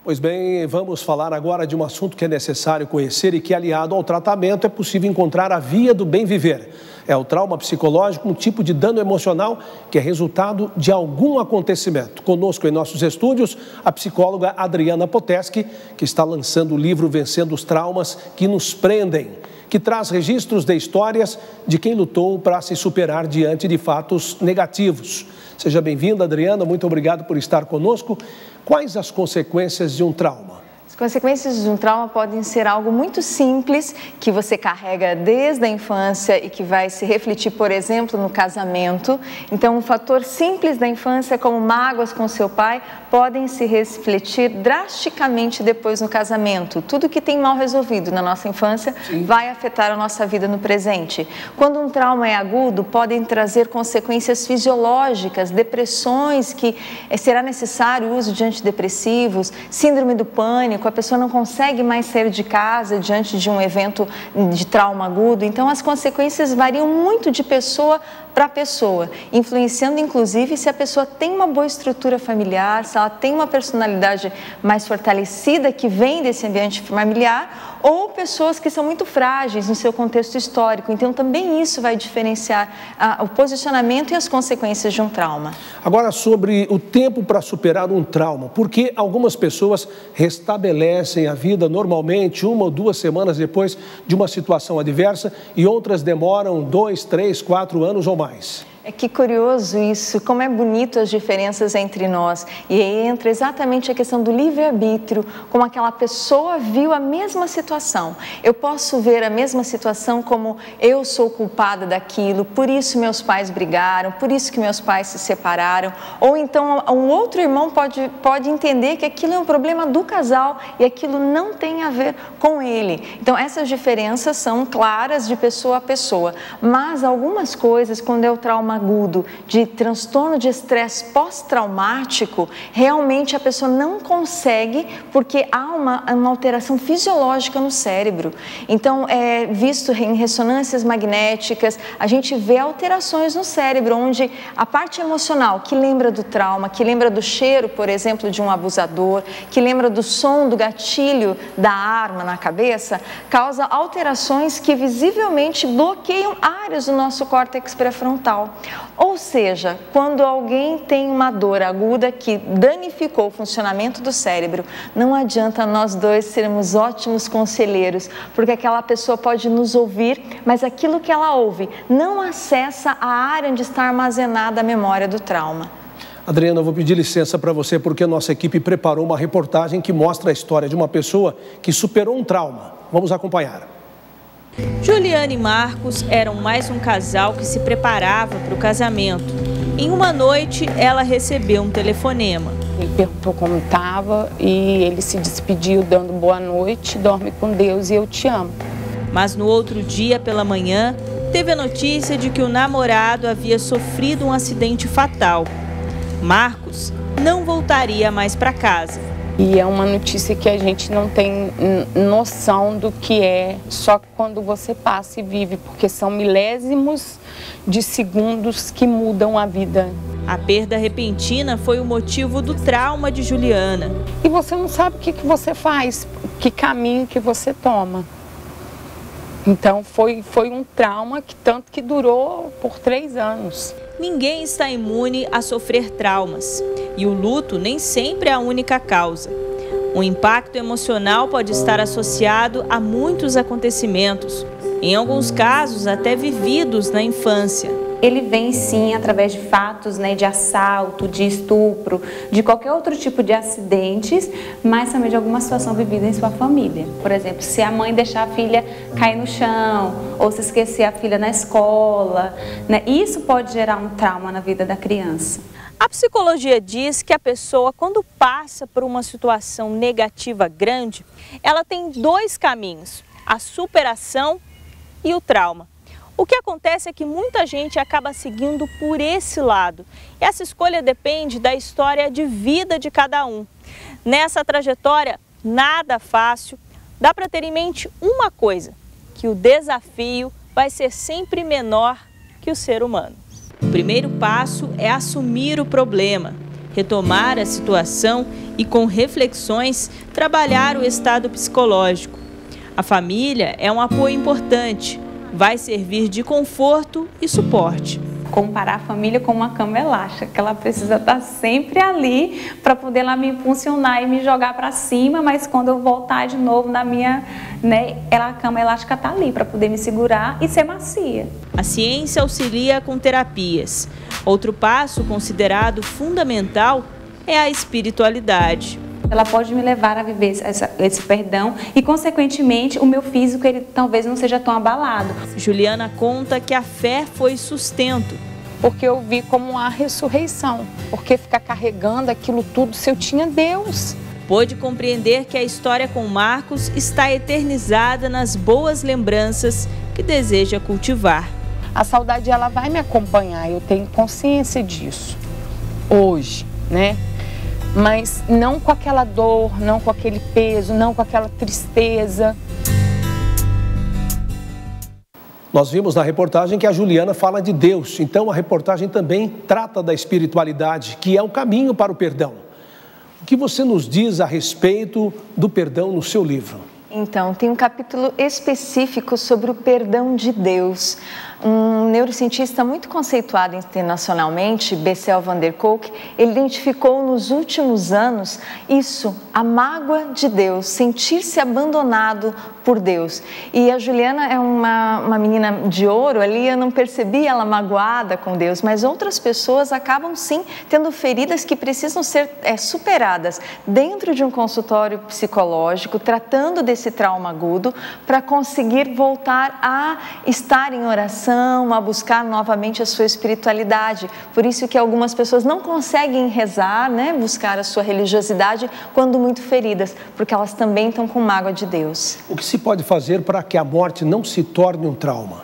Pois bem, vamos falar agora de um assunto que é necessário conhecer e que, aliado ao tratamento, é possível encontrar a via do bem viver. É o trauma psicológico, um tipo de dano emocional que é resultado de algum acontecimento. Conosco em nossos estúdios, a psicóloga Adriana Poteski, que está lançando o livro Vencendo os Traumas que Nos Prendem, que traz registros de histórias de quem lutou para se superar diante de fatos negativos. Seja bem-vinda, Adriana, muito obrigado por estar conosco. Quais as consequências de um trauma? As consequências de um trauma podem ser algo muito simples, que você carrega desde a infância e que vai se refletir, por exemplo, no casamento. Então, um fator simples da infância, como mágoas com seu pai, podem se refletir drasticamente depois no casamento. Tudo que tem mal resolvido na nossa infância vai afetar a nossa vida no presente. Quando um trauma é agudo, podem trazer consequências fisiológicas, depressões, que será necessário o uso de antidepressivos, síndrome do pânico, a pessoa não consegue mais sair de casa diante de um evento de trauma agudo. Então, as consequências variam muito de pessoa para pessoa, influenciando inclusive se a pessoa tem uma boa estrutura familiar, se ela tem uma personalidade mais fortalecida que vem desse ambiente familiar, ou pessoas que são muito frágeis no seu contexto histórico. Então, também isso vai diferenciar o posicionamento e as consequências de um trauma. Agora, sobre o tempo para superar um trauma, porque algumas pessoas restabelecem a vida normalmente 1 ou 2 semanas depois de uma situação adversa e outras demoram 2, 3, 4 anos ou mais. É que curioso isso, como é bonito as diferenças entre nós. E aí entra exatamente a questão do livre-arbítrio, como aquela pessoa viu a mesma situação. Eu posso ver a mesma situação como eu sou culpada daquilo, por isso meus pais brigaram, por isso que meus pais se separaram. Ou então um outro irmão pode entender que aquilo é um problema do casal e aquilo não tem a ver com ele. Então essas diferenças são claras de pessoa a pessoa, mas algumas coisas, quando é o trauma agudo, de transtorno de estresse pós-traumático, realmente a pessoa não consegue, porque há uma alteração fisiológica no cérebro. Então, visto em ressonâncias magnéticas, a gente vê alterações no cérebro, onde a parte emocional, que lembra do trauma, que lembra do cheiro, por exemplo, de um abusador, que lembra do som do gatilho da arma na cabeça, causa alterações que visivelmente bloqueiam áreas do nosso córtex pré-frontal. Ou seja, quando alguém tem uma dor aguda que danificou o funcionamento do cérebro, não adianta nós dois sermos ótimos conselheiros, porque aquela pessoa pode nos ouvir, mas aquilo que ela ouve não acessa a área onde está armazenada a memória do trauma. Adriana, eu vou pedir licença para você, porque a nossa equipe preparou uma reportagem que mostra a história de uma pessoa que superou um trauma. Vamos acompanhar. Juliana e Marcos eram mais um casal que se preparava para o casamento. Em uma noite, ela recebeu um telefonema. Ele perguntou como estava e ele se despediu dando boa noite, dorme com Deus e eu te amo. Mas no outro dia, pela manhã, teve a notícia de que o namorado havia sofrido um acidente fatal. Marcos não voltaria mais para casa. E é uma notícia que a gente não tem noção do que é, só quando você passa e vive, porque são milésimos de segundos que mudam a vida. A perda repentina foi o motivo do trauma de Juliana. E você não sabe o que você faz, que caminho que você toma. Então foi um trauma que tanto que durou por 3 anos. Ninguém está imune a sofrer traumas. E o luto nem sempre é a única causa. O impacto emocional pode estar associado a muitos acontecimentos, em alguns casos até vividos na infância. Ele vem sim através de fatos, de assalto, de estupro, de qualquer outro tipo de acidentes, mas também de alguma situação vivida em sua família. Por exemplo, se a mãe deixar a filha cair no chão, ou se esquecer a filha na escola, isso pode gerar um trauma na vida da criança. A psicologia diz que a pessoa, quando passa por uma situação negativa grande, ela tem 2 caminhos, a superação e o trauma. O que acontece é que muita gente acaba seguindo por esse lado. Essa escolha depende da história de vida de cada um. Nessa trajetória, nada fácil, dá para ter em mente uma coisa, que o desafio vai ser sempre menor que o ser humano. O primeiro passo é assumir o problema, retomar a situação e, com reflexões, trabalhar o estado psicológico. A família é um apoio importante, vai servir de conforto e suporte. Comparar a família com uma cama elástica, que ela precisa estar sempre ali para poder lá me impulsionar e me jogar para cima, mas quando eu voltar de novo na minha, a cama elástica está ali para poder me segurar e ser macia. A ciência auxilia com terapias. Outro passo considerado fundamental é a espiritualidade. Ela pode me levar a viver esse perdão e, consequentemente, o meu físico ele talvez não seja tão abalado. Juliana conta que a fé foi sustento. Porque eu vi como uma ressurreição, porque ficar carregando aquilo tudo se eu tinha Deus. Pôde compreender que a história com Marcos está eternizada nas boas lembranças que deseja cultivar. A saudade ela vai me acompanhar, eu tenho consciência disso hoje, né? Mas não com aquela dor, não com aquele peso, não com aquela tristeza. Nós vimos na reportagem que a Juliana fala de Deus, então a reportagem também trata da espiritualidade, que é o caminho para o perdão. O que você nos diz a respeito do perdão no seu livro? Então, tem um capítulo específico sobre o perdão de Deus. Um neurocientista muito conceituado internacionalmente, Bessel van der Kolk, ele identificou nos últimos anos isso, a mágoa de Deus, sentir-se abandonado por Deus. E a Juliana é uma menina de ouro ali, eu não percebi ela magoada com Deus, mas outras pessoas acabam sim tendo feridas que precisam ser superadas dentro de um consultório psicológico, tratando desse trauma agudo, para conseguir voltar a estar em oração, a buscar novamente a sua espiritualidade. Por isso que algumas pessoas não conseguem rezar, buscar a sua religiosidade quando muito feridas, porque elas também estão com mágoa de Deus. O que se pode fazer para que a morte não se torne um trauma?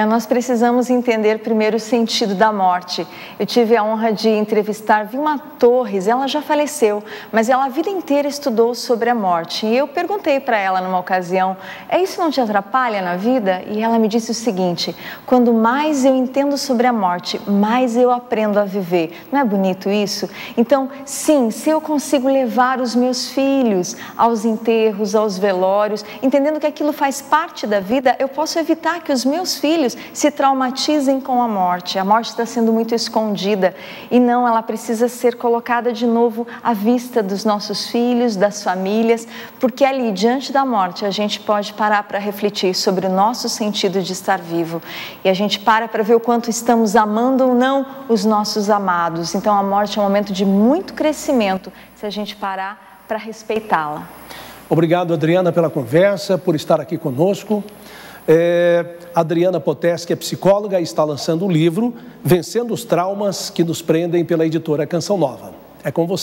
Nós precisamos entender primeiro o sentido da morte. Eu tive a honra de entrevistar Vilma Torres, ela já faleceu, mas ela a vida inteira estudou sobre a morte. E eu perguntei para ela numa ocasião, isso não te atrapalha na vida? E ela me disse o seguinte, quando mais eu entendo sobre a morte, mais eu aprendo a viver. Não é bonito isso? Então, sim, se eu consigo levar os meus filhos aos enterros, aos velórios, entendendo que aquilo faz parte da vida, eu posso evitar que os meus filhos se traumatizem com a morte. A morte está sendo muito escondida e não, ela precisa ser colocada de novo à vista dos nossos filhos, das famílias, porque ali, diante da morte, a gente pode parar para refletir sobre o nosso sentido de estar vivo e a gente para ver o quanto estamos amando ou não os nossos amados. Então, a morte é um momento de muito crescimento, se a gente parar para respeitá-la. Obrigado, Adriana, pela conversa, por estar aqui conosco. Adriana Poteschi é psicóloga e está lançando o livro Vencendo os Traumas que nos Prendem, pela editora Canção Nova. É com você.